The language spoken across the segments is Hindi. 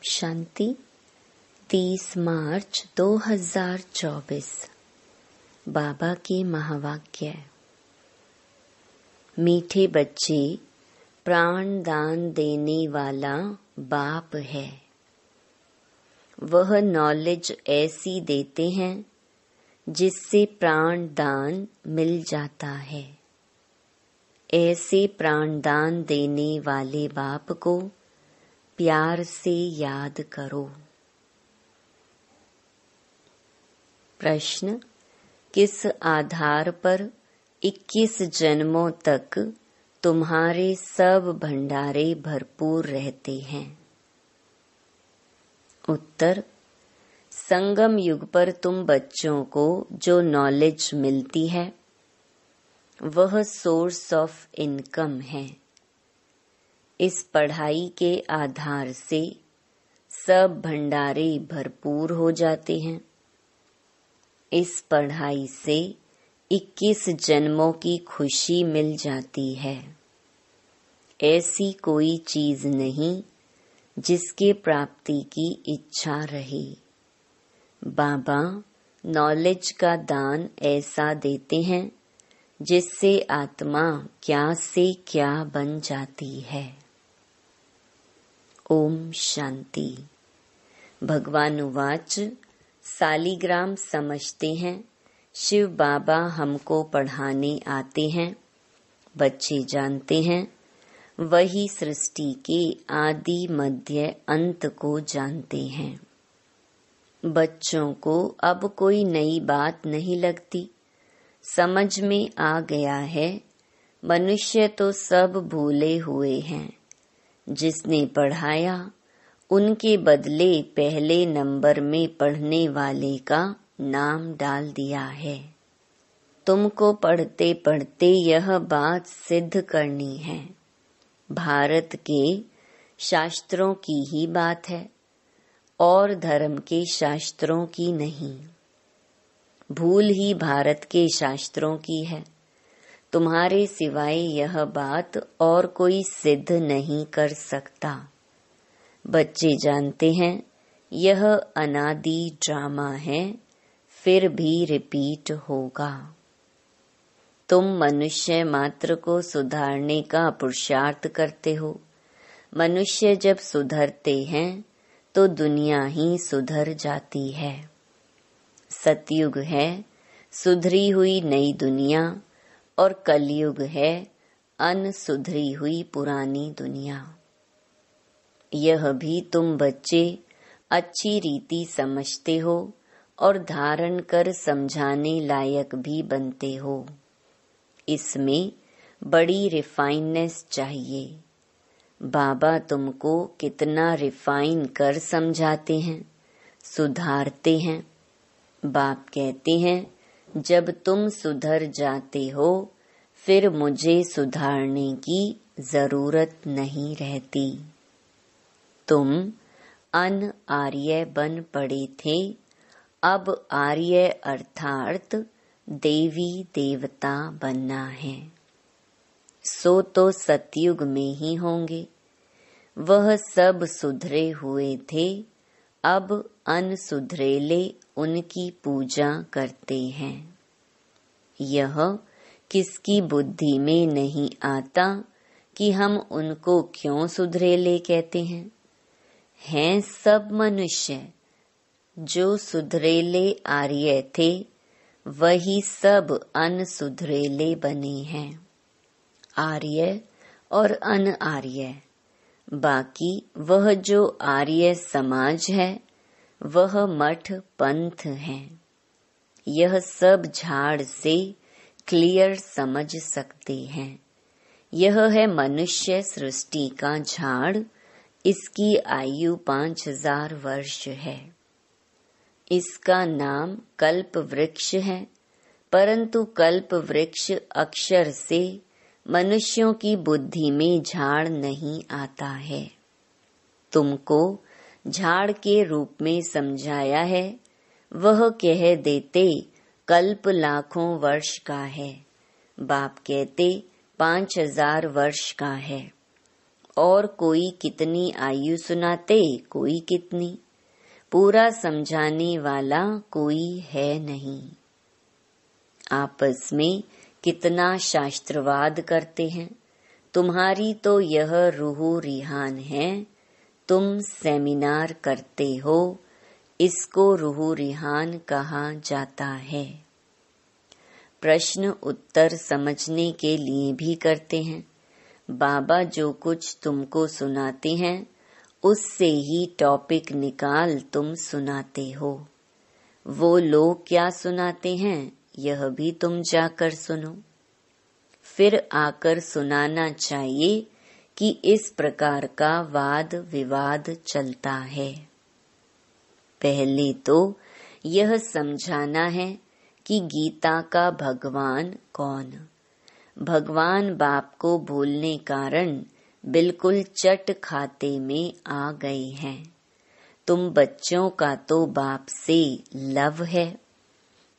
शांति 30 मार्च 2024। बाबा के महावाक्य। मीठे बच्चे, प्राण दान देने वाला बाप है। वह नॉलेज ऐसी देते हैं जिससे प्राण दान मिल जाता है। ऐसे प्राण दान देने वाले बाप को प्यार से याद करो। प्रश्न: किस आधार पर 21 जन्मों तक तुम्हारे सब भंडारे भरपूर रहते हैं? उत्तर: संगम युग पर तुम बच्चों को जो नॉलेज मिलती है वह सोर्स ऑफ इनकम है। इस पढ़ाई के आधार से सब भंडारे भरपूर हो जाते हैं। इस पढ़ाई से 21 जन्मों की खुशी मिल जाती है। ऐसी कोई चीज नहीं जिसके प्राप्ति की इच्छा रहे। बाबा नॉलेज का दान ऐसा देते हैं जिससे आत्मा क्या से क्या बन जाती है। ओम शांति। भगवान उवाच, सालीग्राम समझते हैं शिव बाबा हमको पढ़ाने आते हैं। बच्चे जानते हैं वही सृष्टि के आदि मध्य अंत को जानते हैं। बच्चों को अब कोई नई बात नहीं लगती। समझ में आ गया है मनुष्य तो सब भूले हुए हैं। जिसने पढ़ाया उनके बदले पहले नंबर में पढ़ने वाले का नाम डाल दिया है। तुमको पढ़ते पढ़ते यह बात सिद्ध करनी है। भारत के शास्त्रों की ही बात है और धर्म के शास्त्रों की नहीं। भूल ही भारत के शास्त्रों की है। तुम्हारे सिवाय यह बात और कोई सिद्ध नहीं कर सकता। बच्चे जानते हैं यह अनादि ड्रामा है, फिर भी रिपीट होगा। तुम मनुष्य मात्र को सुधारने का पुरुषार्थ करते हो। मनुष्य जब सुधरते हैं तो दुनिया ही सुधर जाती है। सतयुग है सुधरी हुई नई दुनिया और कलयुग है अनसुधरी हुई पुरानी दुनिया। यह भी तुम बच्चे अच्छी रीति समझते हो और धारण कर समझाने लायक भी बनते हो। इसमें बड़ी रिफाइननेस चाहिए। बाबा तुमको कितना रिफाइन कर समझाते हैं, सुधारते हैं। बाप कहते हैं जब तुम सुधर जाते हो फिर मुझे सुधारने की जरूरत नहीं रहती। तुम अन आर्य बन पड़े थे, अब आर्य अर्थात देवी देवता बनना है। सो तो सतयुग में ही होंगे। वह सब सुधरे हुए थे, अब अनसुधरेले उनकी पूजा करते हैं। यह किसकी बुद्धि में नहीं आता कि हम उनको क्यों सुधरेले कहते हैं। हैं सब मनुष्य जो सुधरेले आर्य थे वही सब अनसुधरेले बने हैं। आर्य और अन आर्य। बाकी वह जो आर्य समाज है वह मठ पंथ है। यह सब झाड़ से क्लियर समझ सकते हैं। यह है मनुष्य सृष्टि का झाड़। इसकी आयु 5000 वर्ष है। इसका नाम कल्प वृक्ष है, परंतु कल्प वृक्ष अक्षर से मनुष्यों की बुद्धि में झाड़ नहीं आता है। तुमको झाड़ के रूप में समझाया है। वह कह देते कल्प लाखों वर्ष का है। बाप कहते 5000 वर्ष का है। और कोई कितनी आयु सुनाते, कोई कितनी, पूरा समझाने वाला कोई है नहीं। आपस में कितना शास्त्रवाद करते हैं। तुम्हारी तो यह रूह रिहान है, तुम सेमिनार करते हो, इसको रूह रिहान कहा जाता है। प्रश्न उत्तर समझने के लिए भी करते हैं। बाबा जो कुछ तुमको सुनाते हैं उससे ही टॉपिक निकाल तुम सुनाते हो। वो लोग क्या सुनाते हैं यह भी तुम जाकर सुनो। फिर आकर सुनाना चाहिए कि इस प्रकार का वाद विवाद चलता है। पहले तो यह समझाना है कि गीता का भगवान कौन। भगवान बाप को भूलने कारण बिल्कुल चट खाते में आ गए हैं। तुम बच्चों का तो बाप से लव है,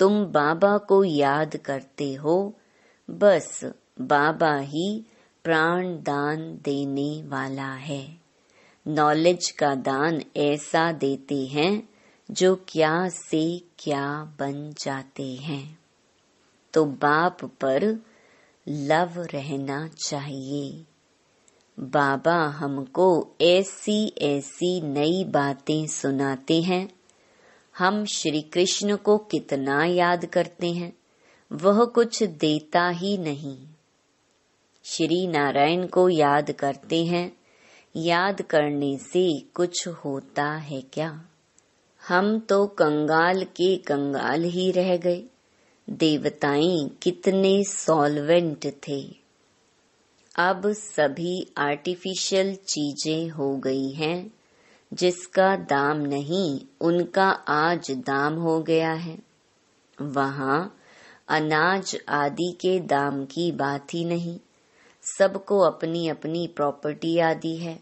तुम बाबा को याद करते हो, बस बाबा ही प्राण दान देने वाला है। नॉलेज का दान ऐसा देते हैं जो क्या से क्या बन जाते हैं। तो बाप पर लव रहना चाहिए। बाबा हमको ऐसी ऐसी नई बातें सुनाते हैं। हम श्री कृष्ण को कितना याद करते हैं, वह कुछ देता ही नहीं। श्री नारायण को याद करते हैं, याद करने से कुछ होता है क्या? हम तो कंगाल के कंगाल ही रह गए। देवताएं कितने सॉल्वेंट थे। अब सभी आर्टिफिशियल चीजें हो गई हैं, जिसका दाम नहीं उनका आज दाम हो गया है। वहाँ अनाज आदि के दाम की बात ही नहीं। सबको अपनी अपनी प्रॉपर्टी आदि है।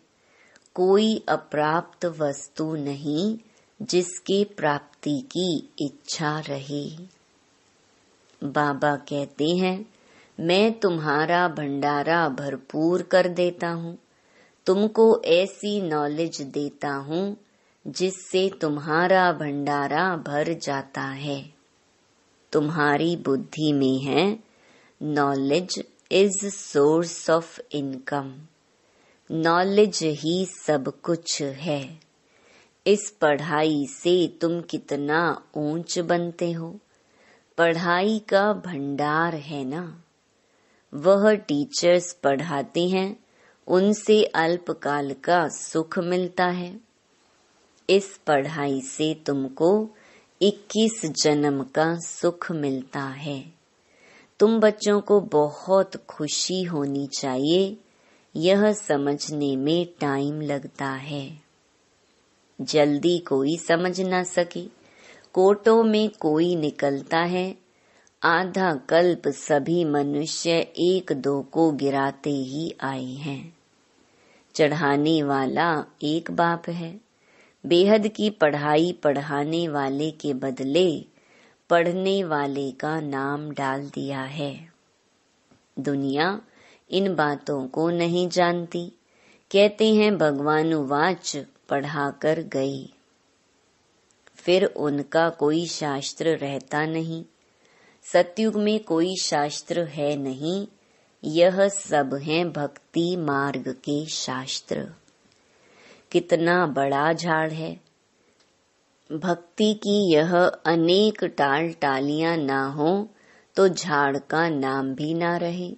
कोई अप्राप्त वस्तु नहीं जिसके प्राप्ति की इच्छा रहे। बाबा कहते हैं, मैं तुम्हारा भंडारा भरपूर कर देता हूँ, तुमको ऐसी नॉलेज देता हूँ जिससे तुम्हारा भंडारा भर जाता है। तुम्हारी बुद्धि में है knowledge is source of income. Knowledge ही सब कुछ है। इस पढ़ाई से तुम कितना ऊंच बनते हो। पढ़ाई का भंडार है ना। वह टीचर्स पढ़ाते हैं, उनसे अल्पकाल का सुख मिलता है। इस पढ़ाई से तुमको 21 जन्म का सुख मिलता है। तुम बच्चों को बहुत खुशी होनी चाहिए। यह समझने में टाइम लगता है। जल्दी कोई समझ ना सके। कोटों में कोई निकलता है। आधा कल्प सभी मनुष्य एक दो को गिराते ही आए हैं। चढ़ाने वाला एक बाप है। बेहद की पढ़ाई पढ़ाने वाले के बदले पढ़ने वाले का नाम डाल दिया है। दुनिया इन बातों को नहीं जानती। कहते हैं भगवानुवाच पढ़ाकर गई। फिर उनका कोई शास्त्र रहता नहीं। सतयुग में कोई शास्त्र है नहीं। यह सब हैं भक्ति मार्ग के शास्त्र। कितना बड़ा झाड़ है। भक्ति की यह अनेक टाल टालियां ना हो तो झाड़ का नाम भी ना रहे।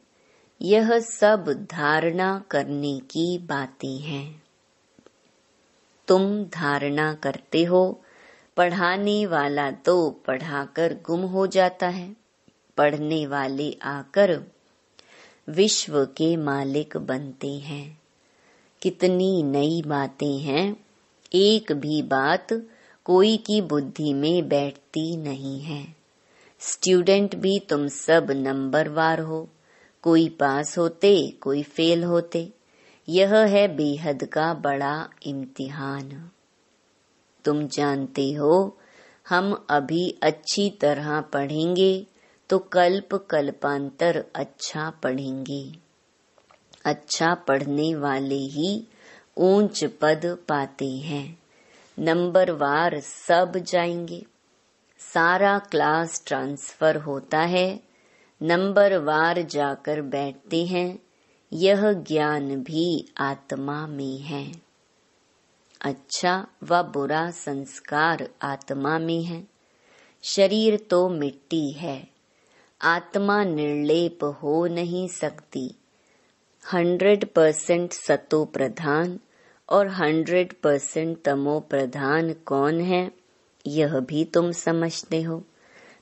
यह सब धारणा करने की बातें हैं। तुम धारणा करते हो। पढ़ाने वाला तो पढ़ाकर गुम हो जाता है। पढ़ने वाले आकर विश्व के मालिक बनते हैं। कितनी नई बातें हैं। एक भी बात कोई की बुद्धि में बैठती नहीं है। स्टूडेंट भी तुम सब नंबरवार हो। कोई पास होते, कोई फेल होते। यह है बेहद का बड़ा इम्तिहान। तुम जानते हो, हम अभी अच्छी तरह पढ़ेंगे तो कल्प कल्पांतर अच्छा पढ़ेंगे। अच्छा पढ़ने वाले ही ऊंच पद पाते हैं। नंबरवार सब जाएंगे। सारा क्लास ट्रांसफर होता है, नंबरवार जाकर बैठते हैं। यह ज्ञान भी आत्मा में है। अच्छा व बुरा संस्कार आत्मा में है। शरीर तो मिट्टी है, आत्मा निर्लेप हो नहीं सकती। 100% सतो प्रधान और 100% तमो प्रधान कौन है, यह भी तुम समझते हो।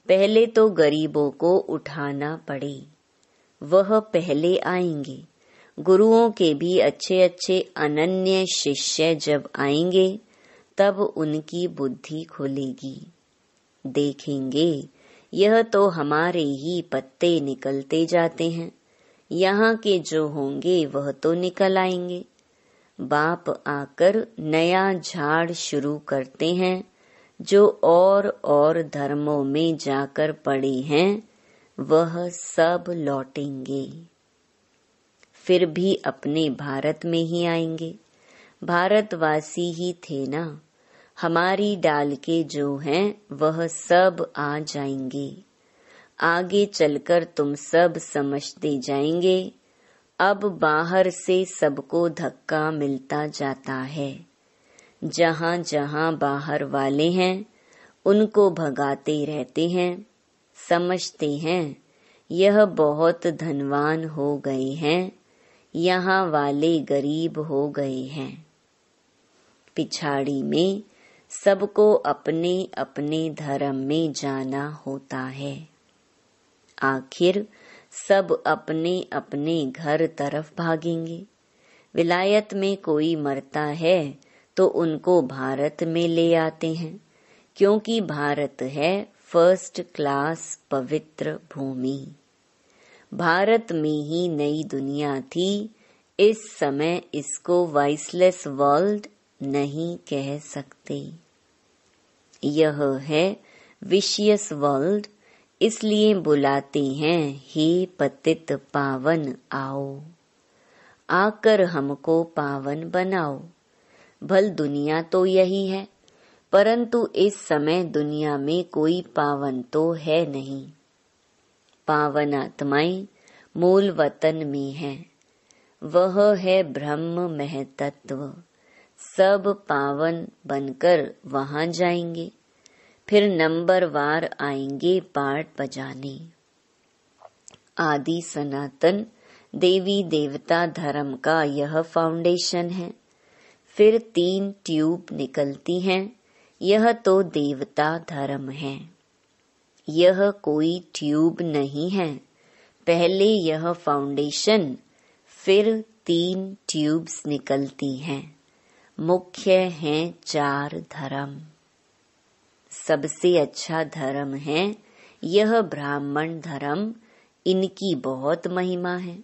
पहले तो गरीबों को उठाना पड़े, वह पहले आएंगे। गुरुओं के भी अच्छे अच्छे अनन्य शिष्य जब आएंगे, तब उनकी बुद्धि खुलेगी। देखेंगे यह तो हमारे ही पत्ते निकलते जाते हैं, यहाँ के जो होंगे वह तो निकल आएंगे। बाप आकर नया झाड़ शुरू करते हैं। जो और धर्मों में जाकर पड़े हैं, वह सब लौटेंगे। फिर भी अपने भारत में ही आएंगे। भारतवासी ही थे ना। हमारी डाल के जो हैं वह सब आ जाएंगे। आगे चलकर तुम सब समझते जाएंगे। अब बाहर से सबको धक्का मिलता जाता है। जहाँ जहाँ बाहर वाले हैं उनको भगाते रहते हैं। समझते हैं यह बहुत धनवान हो गए हैं, यहाँ वाले गरीब हो गए हैं। पिछाड़ी में सबको अपने अपने धर्म में जाना होता है। आखिर सब अपने अपने घर तरफ भागेंगे। विलायत में कोई मरता है तो उनको भारत में ले आते हैं, क्योंकि भारत है फर्स्ट क्लास पवित्र भूमि। भारत में ही नई दुनिया थी। इस समय इसको वाइसलेस वर्ल्ड नहीं कह सकते। यह है विशियस वर्ल्ड, इसलिए बुलाते हैं हे पतित पावन आओ, आकर हमको पावन बनाओ। भल दुनिया तो यही है, परंतु इस समय दुनिया में कोई पावन तो है नहीं। पावन आत्माएं मूल वतन में है, वह है ब्रह्म महतत्व। सब पावन बनकर वहां जाएंगे। फिर नंबरवार आएंगे पाठ बजाने। आदि सनातन देवी देवता धर्म का यह फाउंडेशन है। फिर 3 ट्यूब निकलती हैं, यह तो देवता धर्म है। यह कोई ट्यूब नहीं है। पहले यह फाउंडेशन, फिर 3 ट्यूब्स निकलती हैं। मुख्य हैं 4 धर्म। सबसे अच्छा धर्म है यह ब्राह्मण धर्म। इनकी बहुत महिमा है।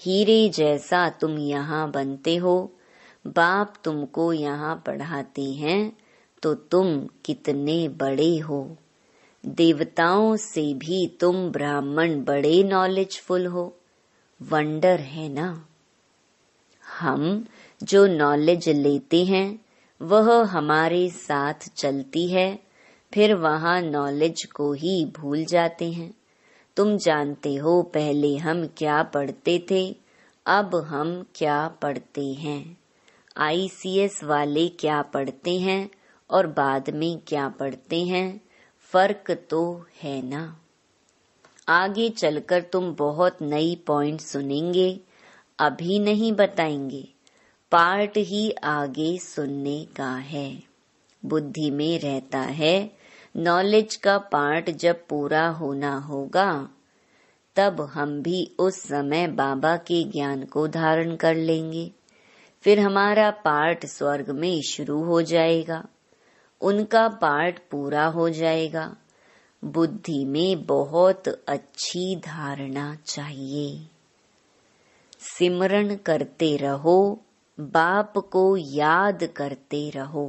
हीरे जैसा तुम यहाँ बनते हो। बाप तुमको यहाँ पढ़ाते हैं तो तुम कितने बड़े हो। देवताओं से भी तुम ब्राह्मण बड़े नॉलेजफुल हो। वंडर है ना। हम जो नॉलेज लेते हैं वह हमारे साथ चलती है, फिर वहाँ नॉलेज को ही भूल जाते हैं। तुम जानते हो पहले हम क्या पढ़ते थे, अब हम क्या पढ़ते हैं। ICS वाले क्या पढ़ते हैं और बाद में क्या पढ़ते हैं, फर्क तो है ना। आगे चलकर तुम बहुत नई पॉइंट सुनेंगे, अभी नहीं बताएंगे। पार्ट ही आगे सुनने का है। बुद्धि में रहता है नॉलेज का पार्ट जब पूरा होना होगा, तब हम भी उस समय बाबा के ज्ञान को धारण कर लेंगे। फिर हमारा पार्ट स्वर्ग में शुरू हो जाएगा, उनका पार्ट पूरा हो जाएगा। बुद्धि में बहुत अच्छी धारणा चाहिए। सिमरन करते रहो, बाप को याद करते रहो।